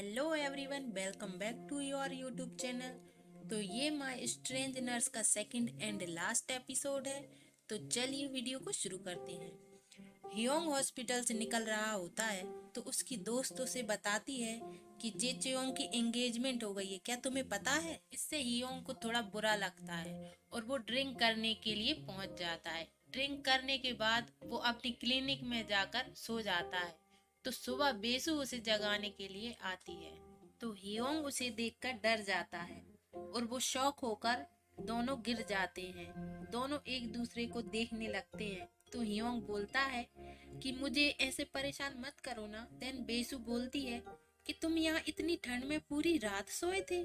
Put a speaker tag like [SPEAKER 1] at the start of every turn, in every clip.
[SPEAKER 1] Hello everyone, welcome back to your YouTube channel. तो ये my strange nurse का second and last episode है। तो चलिए वीडियो को शुरू करते हैं। हियोंग हॉस्पिटल से निकल रहा होता है तो उसकी दोस्त उसे बताती है कि जे चेयोंग की एंगेजमेंट हो गई है, क्या तुम्हें पता है। इससे हियोंग को थोड़ा बुरा लगता है और वो ड्रिंक करने के लिए पहुंच जाता है। ड्रिंक करने के बाद वो अपनी क्लिनिक में जाकर सो जाता है। तो सुबह बेसु उसे जगाने के लिए आती है। तो हियोंग उसे देखकर डर जाता है और वो शॉक होकर दोनों गिर जाते हैं। दोनों एक दूसरे को देखने लगते हैं। तो हियोंग बोलता है कि मुझे ऐसे परेशान मत करो ना। देन बेसु बोलती है कि तुम यहाँ इतनी ठंड में पूरी रात सोए थे,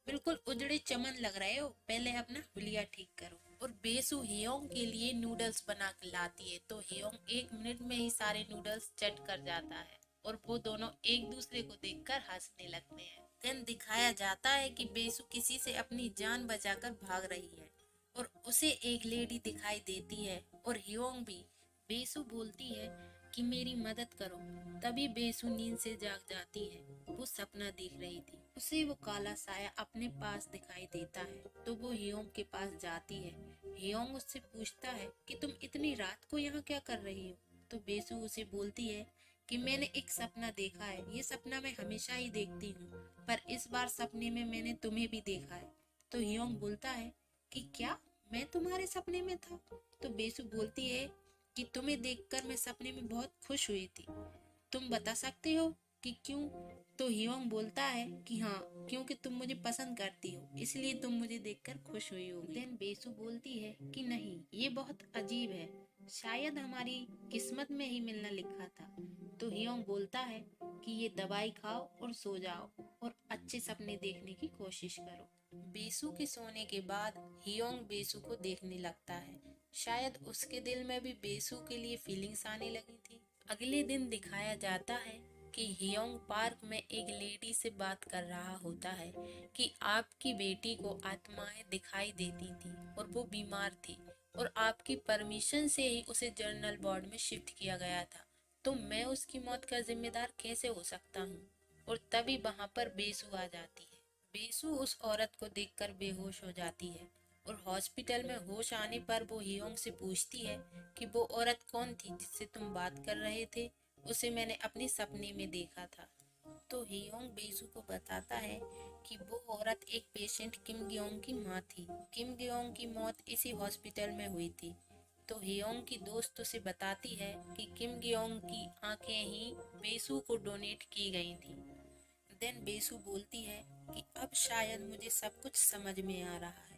[SPEAKER 1] बिल्कुल उजड़े चमन लग रहे हो, पहले अपना हुलिया ठीक करो। और बेसु हियोंग के लिए नूडल्स बना के लाती है। तो हियोंग 1 मिनट में ही सारे नूडल्स चट कर जाता है और वो दोनों एक दूसरे को देखकर हंसने लगते हैं। देन दिखाया जाता है कि बेसु किसी से अपनी जान बचाकर भाग रही है और उसे एक लेडी दिखाई देती है और हियोंग भी। बेसु बोलती है कि मेरी मदद करो। तभी बेसु नींद से जाग जाती है। वो सपना देख रही थी, उसे वो काला साया अपने पास दिखाई देता है। तो वो हियोंग के पास जाती है। हियोंग उससे पूछता है कि तुम इतनी रात को यहाँ क्या कर रही हो। तो बेसु उसे बोलती है कि मैंने एक सपना देखा है। ये सपना मैं हमेशा ही देखती हूँ, पर इस बार सपने में मैंने तुम्हें भी देखा है। तो हियोंग बोलता है कि क्या मैं तुम्हारे सपने में था। तो बेसु बोलती है कि तुम्हें देखकर मैं सपने में बहुत खुश हुई थी, तुम बता सकते हो कि क्यों। तो हियोंग बोलता है कि हाँ, क्योंकि तुम मुझे पसंद करती हो, इसलिए तुम मुझे देखकर खुश हुई होगी। देन बेसु बोलती है कि नहीं, ये बहुत अजीब है, शायद हमारी किस्मत में ही मिलना लिखा था। तो हियोंग बोलता है कि ये दवाई खाओ और सो जाओ और अच्छे सपने देखने की कोशिश करो। बेसु के सोने के बाद हियोंग बेसु को देखने लगता है। शायद उसके दिल में भी बेसु के लिए फीलिंग्स आने लगी थी। अगले दिन दिखाया जाता है कि हियोंग पार्क में एक लेडी से बात कर रहा होता है कि आपकी बेटी को आत्माएं दिखाई देती थी और वो बीमार थी और आपकी परमिशन से ही उसे जर्नल वार्ड में शिफ्ट किया गया था। तो मैं उसकी मौत का जिम्मेदार कैसे हो सकता हूँ। और तभी वहां पर बेसु आ जाती है। बेसु उस औरत को देखकर बेहोश हो जाती है और हॉस्पिटल में होश आने पर वो हियोंग से पूछती है कि वो औरत कौन थी जिससे तुम बात कर रहे थे, उसे मैंने अपने सपने में देखा था। तो हियोंग बेसु को बताता है कि वो औरत एक पेशेंट किम गियोंग की माँ थी। किम गियोंग की मौत इसी हॉस्पिटल में हुई थी। तो हियोंग की दोस्त उसे बताती है कि किम गियोंग की आंखें ही बेसु को डोनेट की गई थी। देन बेसु बोलती है कि अब शायद मुझे सब कुछ समझ में आ रहा है।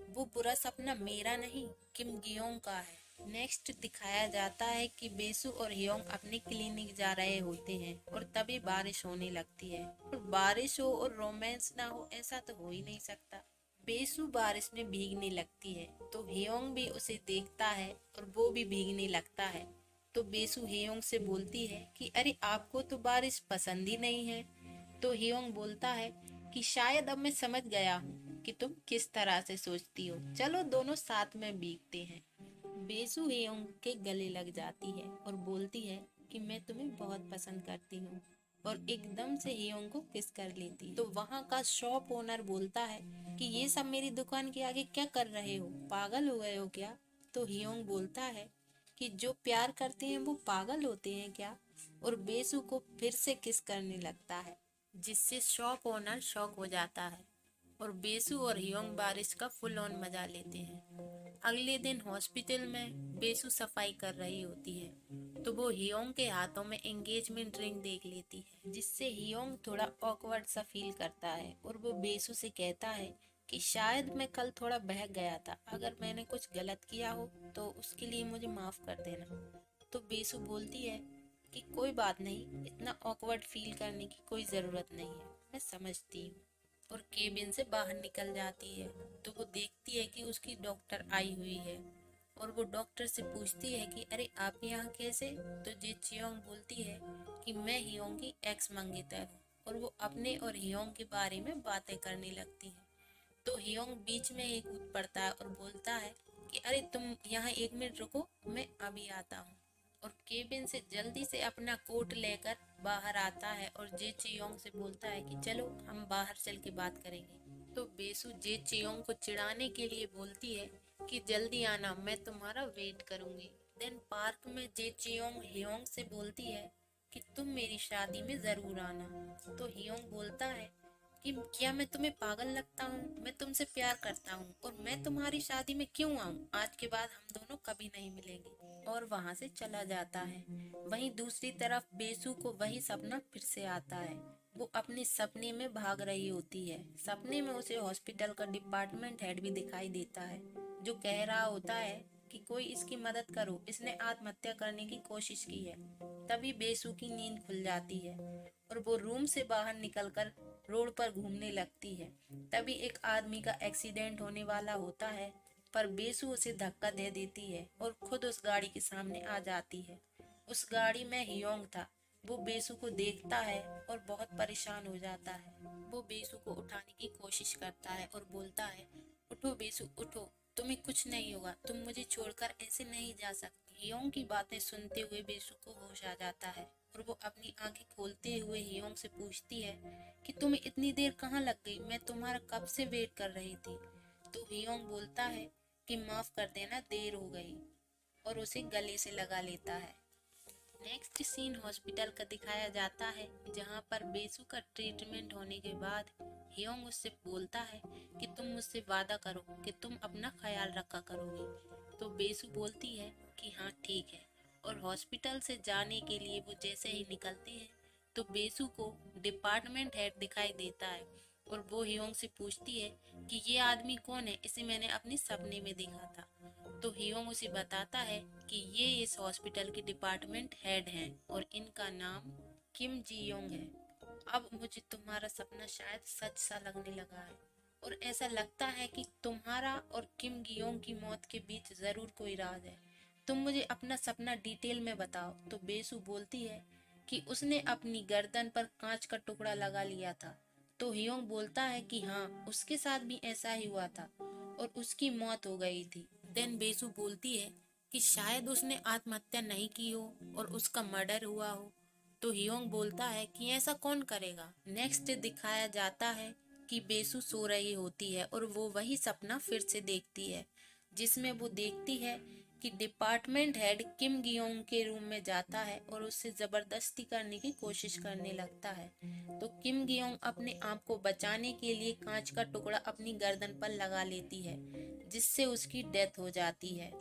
[SPEAKER 1] वो बुरा सपना मेरा नहीं, किम गियोंग का है। नेक्स्ट दिखाया जाता है कि बेसु और हियोंग अपनी क्लिनिक जा रहे होते हैं और तभी बारिश होने लगती है। और बारिश हो और रोमांस ना हो, ऐसा तो हो ही नहीं सकता। बेसु बारिश में भीगने लगती है तो हियोंग भी उसे देखता है और वो भी भीगने लगता है। तो बेसु हियोंग से बोलती है कि अरे, आपको तो बारिश पसंद ही नहीं है। तो हियोंग बोलता है कि शायद अब मैं समझ गया हूँ कि तुम किस तरह से सोचती हो, चलो दोनों साथ में भीगते हैं। बेसु हियोंग के गले लग जाती है और बोलती है कि मैं तुम्हें बहुत पसंद करती हूँ और एकदम से हियोंग को किस कर लेती है। तो वहाँ का शॉप ओनर बोलता है कि ये सब मेरी दुकान के आगे क्या कर रहे हो, पागल हो गए हो क्या। तो हियोंग बोलता है कि जो प्यार करते हैं वो पागल होते हैं क्या, और बेसु को फिर से किस करने लगता है, जिससे शॉप ओनर शॉक हो जाता है और बेसु और हियोंग बारिश का फुल ऑन मजा लेते हैं। अगले दिन हॉस्पिटल में बेसु सफाई कर रही होती है तो वो हियोंग के हाथों में एंगेजमेंट रिंग देख लेती है, जिससे हियोंग थोड़ा ऑकवर्ड सा फील करता है और वो बेसु से कहता है कि शायद मैं कल थोड़ा बहक गया था, अगर मैंने कुछ गलत किया हो तो उसके लिए मुझे माफ कर देना। तो बेसु बोलती है कि कोई बात नहीं, इतना ऑकवर्ड फील करने की कोई ज़रूरत नहीं है, मैं समझती हूँ। और केबिन से बाहर निकल जाती है तो वो देखती है कि उसकी डॉक्टर आई हुई है और वो डॉक्टर से पूछती है कि अरे, आप यहाँ कैसे। तो जे चियोंग बोलती है कि मैं हियोंग की एक्स मंगेतर हूँ और वो अपने और हियोंग के बारे में बातें करने लगती है। तो हियोंग बीच में ही कूद पड़ता है और बोलता है कि अरे, तुम यहाँ 1 मिनट रुको, मैं अभी आता हूँ। और केबिन से जल्दी से अपना कोट लेकर बाहर आता है और जे चियोंग से बोलता है कि चलो हम बाहर चल के बात करेंगे। तो बेसु जे चियोंग को चिढ़ाने के लिए बोलती है कि जल्दी आना, मैं तुम्हारा वेट करूंगी। देन पार्क में जे चियोंग हियोंग से बोलती है कि तुम मेरी शादी में जरूर आना। तो हियोंग बोलता है कि क्या मैं तुम्हें पागल लगता हूँ? मैं तुमसे प्यार करता हूँ और मैं तुम्हारी शादी में क्यों आऊँ? आज के बाद हम दोनों कभी नहीं मिलेंगे। और वहां से चला जाता है। वहीं दूसरी तरफ बेसु को वही सपना फिर से आता है। वो अपने सपने में भाग रही होती है। सपने में उसे हॉस्पिटल का डिपार्टमेंट हेड भी दिखाई देता है, जो कह रहा होता है कि कोई इसकी मदद करो, इसने आत्महत्या करने की कोशिश की है। तभी बेसु की नींद खुल जाती है और वो रूम से बाहर निकलकर रोड पर घूमने लगती है। तभी एक आदमी का एक्सीडेंट होने वाला होता है, पर बेसु उसे धक्का दे देती है और खुद उस गाड़ी के सामने आ जाती है। उस गाड़ी में हियोंग था। वो बेसु को देखता है और बहुत परेशान हो जाता है। वो बेसु को उठाने की कोशिश करता है और बोलता है, उठो बेसु उठो, तुम्हें कुछ नहीं होगा, तुम मुझे छोड़कर ऐसे नहीं जा सकती। हियोंग की बातें सुनते हुए बेसु को होश आ जाता है और वो अपनी आंखें खोलते हुए हियोंग से पूछती है कि तुम्हें इतनी देर कहाँ लग गई? मैं तुम्हारा कब से वेट कर रही थी। तो हियोंग बोलता है कि माफ कर देना, देर हो गई, और उसे गले से लगा लेता है। नेक्स्ट सीन हॉस्पिटल का दिखाया जाता है, जहां पर बेसु का ट्रीटमेंट होने के बाद हियोंग उससे बोलता है कि तुम मुझसे वादा करो कि तुम अपना ख्याल रखा करोगी। तो बेसु बोलती है कि हाँ ठीक है, और हॉस्पिटल से जाने के लिए वो जैसे ही निकलती है तो बेसु को डिपार्टमेंट हेड दिखाई देता है और वो हियोंग से पूछती है कि ये आदमी कौन है, इसे मैंने अपने सपने में देखा था। तो हियोंग उसे बताता है कि ये इस हॉस्पिटल के डिपार्टमेंट हेड हैं और इनका नाम किम जी योंग है। अब मुझे तुम्हारा सपना शायद सच सा लगने लगा है और ऐसा लगता है कि तुम्हारा और किम गियोंग की मौत के बीच जरूर कोई राज है। तुम मुझे अपना सपना डिटेल में बताओ। तो बेसु बोलती है कि उसने अपनी गर्दन पर कांच का टुकड़ा लगा लिया था। तो हियोंग बोलता है कि हाँ, उसके साथ भी ऐसा ही हुआ था और उसकी मौत हो गई थी। देन बेसु बोलती है कि शायद उसने आत्महत्या नहीं की हो और उसका मर्डर हुआ हो। तो हियोंग बोलता है कि ऐसा कौन करेगा। नेक्स्ट दिखाया जाता है कि बेसु सो रही होती है और वो वही सपना फिर से देखती है, जिसमें वो देखती है कि डिपार्टमेंट हेड किम गियोंग के रूम में जाता है और उससे जबरदस्ती करने की कोशिश करने लगता है। तो किम गियोंग अपने आप को बचाने के लिए कांच का टुकड़ा अपनी गर्दन पर लगा लेती है, जिससे उसकी डेथ हो जाती है।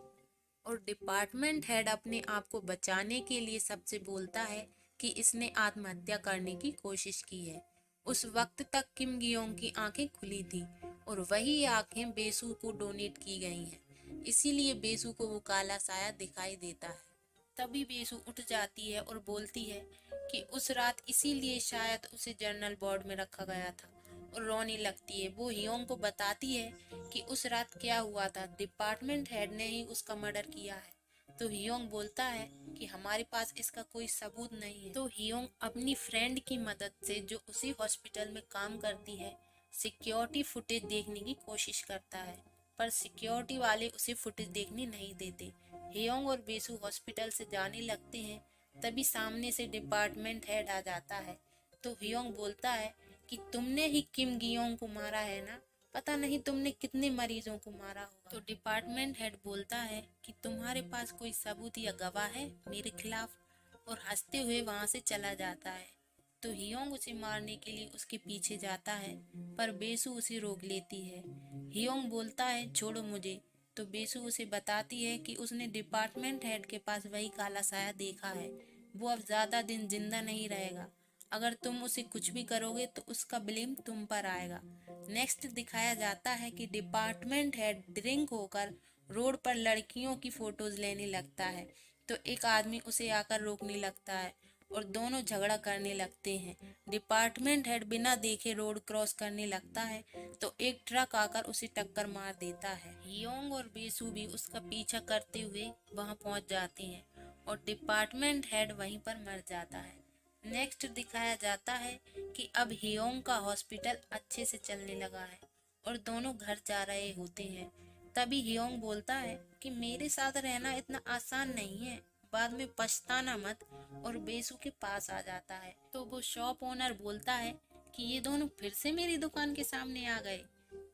[SPEAKER 1] और डिपार्टमेंट हेड अपने आप को बचाने के लिए सबसे बोलता है कि इसने आत्महत्या करने की कोशिश की है। उस वक्त तक किम गियोंग की आंखें खुली थी और वही आंखें बेसु को डोनेट की गई हैं, इसीलिए बेसु को वो काला साया दिखाई देता है। तभी बेसु उठ जाती है और बोलती है कि उस रात इसीलिए शायद उसे जर्नल बोर्ड में रखा गया था, और रोने लगती है। वो हियोंग को बताती है कि उस रात क्या हुआ था, डिपार्टमेंट हेड ने ही उसका मर्डर किया है। तो हियोंग बोलता है कि हमारे पास इसका कोई सबूत नहीं है। तो हियोंग अपनी फ्रेंड की मदद से, जो उसी हॉस्पिटल में काम करती है, सिक्योरिटी फुटेज देखने की कोशिश करता है, पर सिक्योरिटी वाले उसे फुटेज देखने नहीं देते। हियोंग और बेसु हॉस्पिटल से जाने लगते हैं, तभी सामने से डिपार्टमेंट हेड आ जाता है। तो हियोंग बोलता है कि तुमने ही किम गियोंग को मारा है ना, पता नहीं तुमने कितने मरीजों को मारा होगा। तो डिपार्टमेंट हेड बोलता है कि तुम्हारे पास कोई सबूत या गवाह है मेरे खिलाफ, और हंसते हुए वहां से चला जाता है। तो हियोंग उसे मारने के लिए उसके पीछे जाता है, पर बेसु उसे रोक लेती है। हियोंग बोलता है छोड़ो मुझे। तो बेसु उसे बताती है कि उसने डिपार्टमेंट हेड के पास वही काला साया देखा है, वो अब ज्यादा दिन जिंदा नहीं रहेगा। अगर तुम उसे कुछ भी करोगे तो उसका ब्लेम तुम पर आएगा। नेक्स्ट दिखाया जाता है कि डिपार्टमेंट हेड ड्रिंक होकर रोड पर लड़कियों की फोटोज लेने लगता है। तो एक आदमी उसे आकर रोकने लगता है और दोनों झगड़ा करने लगते हैं। डिपार्टमेंट हेड बिना देखे रोड क्रॉस करने लगता है तो एक ट्रक आकर उसे टक्कर मार देता है। हियोंग और बेसु भी उसका पीछा करते हुए वहां पहुंच जाते हैं और डिपार्टमेंट हेड वहीं पर मर जाता है। नेक्स्ट दिखाया जाता है कि अब हियोंग का हॉस्पिटल अच्छे से चलने लगा है और दोनों घर जा रहे होते हैं। तभी हियोंग बोलता है कि मेरे साथ रहना इतना आसान नहीं है, बाद में पछताना मत और बेसु के पास आ जाता है। तो वो शॉप ओनर बोलता है कि ये दोनों फिर से मेरी दुकान के सामने आ गए।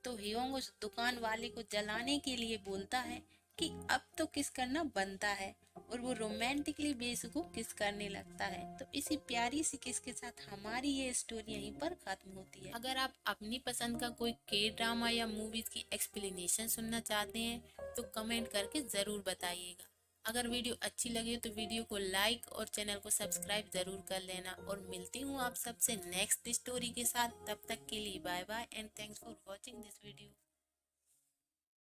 [SPEAKER 1] तो हियोंग उस दुकान वाले को जलाने के लिए बोलता है कि अब तो किस करना बनता है, और वो रोमांटिकली बेसु को किस करने लगता है। तो इसी प्यारी सी किस के साथ हमारी ये स्टोरी यहीं पर खत्म होती है। अगर आप अपनी पसंद का कोई के ड्रामा या मूवीज की एक्सप्लेनेशन सुनना चाहते हैं तो कमेंट करके जरूर बताइएगा। अगर वीडियो अच्छी लगे तो वीडियो को लाइक और चैनल को सब्सक्राइब जरूर कर लेना, और मिलती हूँ आप सबसे नेक्स्ट स्टोरी के साथ। तब तक के लिए bye bye and thanks for watching this video.